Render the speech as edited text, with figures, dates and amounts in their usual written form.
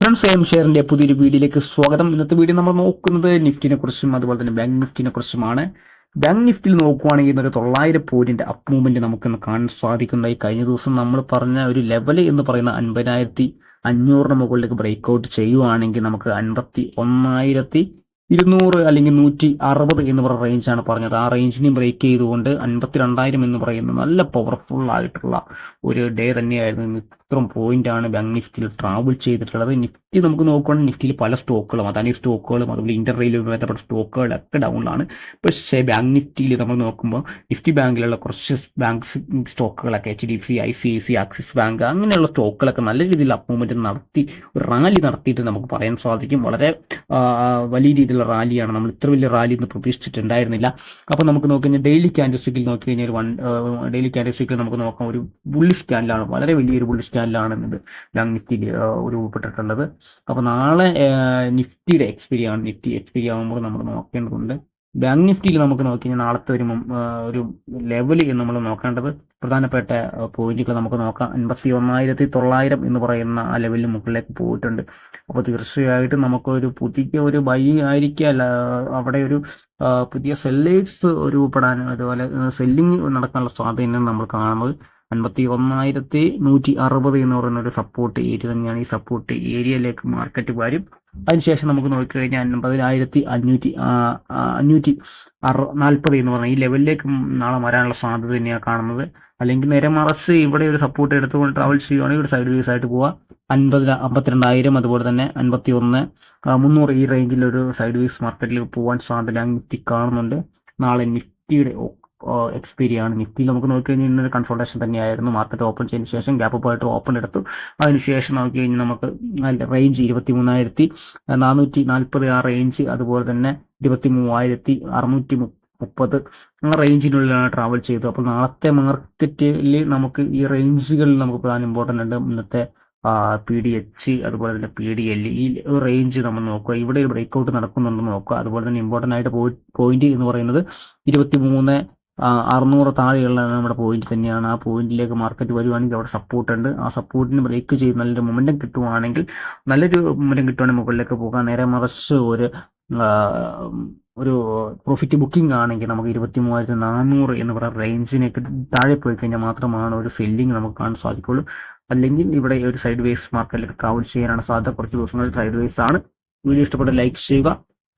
Friends, ഷെയറിന്റെ പുതിയൊരു വീഡിയോയിലേക്ക് സ്വാഗതം. ഇന്നത്തെ വീഡിയോ നമ്മൾ നോക്കുന്നത് നിഫ്റ്റിനെ കുറിച്ചും അതുപോലെ തന്നെ ബാങ്ക് നിഫ്റ്റിനെ കുറിച്ചുമാണ്. ബാങ്ക് നിഫ്റ്റിയിൽ നോക്കുവാണെങ്കിൽ ഒരു 900 പോയിന്റിന്റെ അപ്പ് മൂവ്മെന്റ് നമുക്കിന്ന് കാണാൻ സാധിക്കുന്നതായി. കഴിഞ്ഞ ദിവസം നമ്മൾ പറഞ്ഞ ഒരു ലെവൽ എന്ന് പറയുന്ന 50,500 മുകളിലേക്ക് ബ്രേക്ക് ഔട്ട് ചെയ്യുവാണെങ്കിൽ നമുക്ക് 51,200 അല്ലെങ്കിൽ 160 എന്ന് പറയുന്ന റേഞ്ചാണ് പറഞ്ഞത്. ആ റേഞ്ചിനെ ബ്രേക്ക് ചെയ്തുകൊണ്ട് 52,000 എന്ന് പറയുന്ന നല്ല പവർഫുൾ ആയിട്ടുള്ള ഒരു ഡേ തന്നെയായിരുന്നു. ഇത്രയും പോയിന്റ് ആണ് ബാങ്ക് നിഫ്റ്റിയിൽ ട്രാവൽ ചെയ്തിട്ടുള്ളത്. നിഫ്റ്റി നമുക്ക് നോക്കുകയാണെങ്കിൽ നിഫ്റ്റിയിൽ പല സ്റ്റോക്കുകളും, അതാണ് സ്റ്റോക്കുകളും അതുപോലെ ഇന്റർ റെയിലുമായി ബന്ധപ്പെട്ട സ്റ്റോക്കുകളൊക്കെ ഡൗണിലാണ്. പക്ഷേ ബാങ്ക് നിഫ്റ്റിയിൽ നമ്മൾ നോക്കുമ്പോൾ നിഫ്റ്റി ബാങ്കിലുള്ള കുറച്ച് ബാങ്ക് സ്റ്റോക്കുകളൊക്കെ HDFC, ICICI, ആക്സിസ് ബാങ്ക് അങ്ങനെയുള്ള സ്റ്റോക്കുകളൊക്കെ നല്ല രീതിയിൽ അപ്പ് മൂവ്മെന്റ് നടത്തി ഒരു റാലി നടത്തിയിട്ട് നമുക്ക് പറയാൻ സാധിക്കും. വളരെ വലിയ രീതിയിലുള്ള റാലിയാണ്. നമ്മൾ ഇത്ര വലിയ റാലി ഇന്ന് പ്രതീക്ഷിച്ചിട്ടുണ്ടായിരുന്നില്ല. അപ്പോൾ നമുക്ക് നോക്കിക്കഴിഞ്ഞാൽ ഡെയിലി ക്യാൻഡിൽ സ്റ്റിക്കിൽ നോക്കിക്കഴിഞ്ഞാൽ ഡെയിലി ക്യാൻഡിൽ സ്റ്റിക്കിൽ നമുക്ക് നോക്കാം ഒരു ബുള്ളിഷ് ക്യാൻഡിലാണ്, വളരെ വലിയൊരു ബുള്ളിഷ് ക്യാൻഡിലാണ് ഇത് ബാങ്ക് നിഫ്റ്റിയിൽ രൂപപ്പെട്ടിട്ടുള്ളത്. അപ്പോൾ നാളെ നിഫ്റ്റിയുടെ എക്സ്പീരി ആകുമ്പോൾ നമ്മൾ നോക്കേണ്ടതുണ്ട്. ബാങ്ക് നിഫ്റ്റിയിൽ നമുക്ക് നോക്കിക്കഴിഞ്ഞാൽ നാളത്തെ ഒരു ലെവൽ നമ്മൾ നോക്കേണ്ടത് പ്രധാനപ്പെട്ട പോയിന്റുകൾ നമുക്ക് നോക്കാം. 51,900 എന്ന് പറയുന്ന ആ ലെവലിന് മുകളിലേക്ക് പോയിട്ടുണ്ട്. അപ്പോൾ തീർച്ചയായിട്ടും നമുക്കൊരു പുതിയ ഒരു ബൈ ആയിരിക്കും അവിടെ ഒരു പുതിയ സെല്ലേഴ്സ് രൂപപ്പെടാനും അതുപോലെ സെല്ലിങ് നടക്കാനുള്ള സാധ്യത നമ്മൾ കാണുന്നത്. 51,160 എന്ന് പറയുന്ന ഒരു സപ്പോർട്ട് ഏരിയ തന്നെയാണ്. ഈ സപ്പോർട്ട് ഏരിയയിലേക്ക് മാർക്കറ്റ് വരും. അതിനുശേഷം നമുക്ക് നോക്കിക്കഴിഞ്ഞാൽ 50,540 എന്ന് പറഞ്ഞാൽ ഈ ലെവലിലേക്ക് നാളെ വരാനുള്ള സാധ്യത തന്നെയാണ് കാണുന്നത്. അല്ലെങ്കിൽ നേരെ മറിച്ച് ഇവിടെ ഒരു സപ്പോർട്ട് എടുത്തുകൊണ്ട് ട്രാവൽ ചെയ്യുകയാണെങ്കിൽ ഒരു സൈഡ് വേസ് ആയിട്ട് പോവുക. 52,000 അതുപോലെ തന്നെ 51,300 ഈ റേഞ്ചിൽ ഒരു സൈഡ് വേസ് മാർക്കറ്റിൽ പോകാൻ സാധ്യത നിഫ്റ്റി കാണുന്നുണ്ട്. നാളെ നിഫ്റ്റിയുടെ എക്സ്പീരിയാണ്. നിഫ്റ്റിയിൽ നമുക്ക് നോക്കിക്കഴിഞ്ഞാൽ ഇന്നൊരു കൺസൾട്ടേഷൻ തന്നെയായിരുന്നു. മാർക്കറ്റ് ഓപ്പൺ ചെയ്തതിന് ശേഷം ഗ്യാപ്പ് പോയിട്ട് ഓപ്പൺ എടുത്തു. അതിനുശേഷം നോക്കിക്കഴിഞ്ഞാൽ നമുക്ക് റേഞ്ച് 23,440 ആ റേഞ്ച്, അതുപോലെ തന്നെ 23,630 ആ റേഞ്ചിനുള്ളിലാണ് ട്രാവൽ ചെയ്തത്. അപ്പോൾ നാളത്തെ മാർക്കറ്റിൽ നമുക്ക് ഈ റേഞ്ചുകളിൽ നമുക്ക് പ്രധാന ഇമ്പോർട്ടൻ്റ് ഉണ്ട്. ഇന്നത്തെ PDH അതുപോലെ തന്നെ PDL ഈ റേഞ്ച് നമ്മൾ നോക്കുക. ഇവിടെ ഒരു ബ്രേക്ക്ഔട്ട് നടക്കുന്നുണ്ടെന്ന് നോക്കുക. അതുപോലെ തന്നെ ഇമ്പോർട്ടൻ്റ് ആയിട്ട് പോയിന്റ് എന്ന് പറയുന്നത് 23,600 താഴെയുള്ള നമ്മുടെ പോയിന്റ് തന്നെയാണ്. ആ പോയിന്റിലേക്ക് മാർക്കറ്റ് വരുവാണെങ്കിൽ അവിടെ സപ്പോർട്ട് ഉണ്ട്. ആ സപ്പോർട്ടിന് ബ്രേക്ക് ചെയ്ത് നല്ലൊരു മൊമെന്റം കിട്ടുവാണെങ്കിൽ മുകളിലേക്ക് പോകാം. നേരെ മറിച്ച് ഒരു പ്രോഫിറ്റ് ബുക്കിംഗ് ആണെങ്കിൽ നമുക്ക് 23,400 എന്ന് പറയുന്ന റേഞ്ചിനേക്ക് താഴെ പോയി കഴിഞ്ഞാൽ മാത്രമാണ് ഒരു സെല്ലിങ് നമുക്ക് കാണാൻ സാധിക്കുള്ളൂ. അല്ലെങ്കിൽ ഇവിടെ ഒരു സൈഡ് വേസ് മാർക്കറ്റിലേക്ക് ട്രാവൽ ചെയ്യാനാണ് സാധ്യത. കുറച്ച് ദിവസങ്ങളിൽ സൈഡ് വേസ് ആണ്. വീഡിയോ ഇഷ്ടപ്പെട്ട ലൈക്ക് ചെയ്യുക.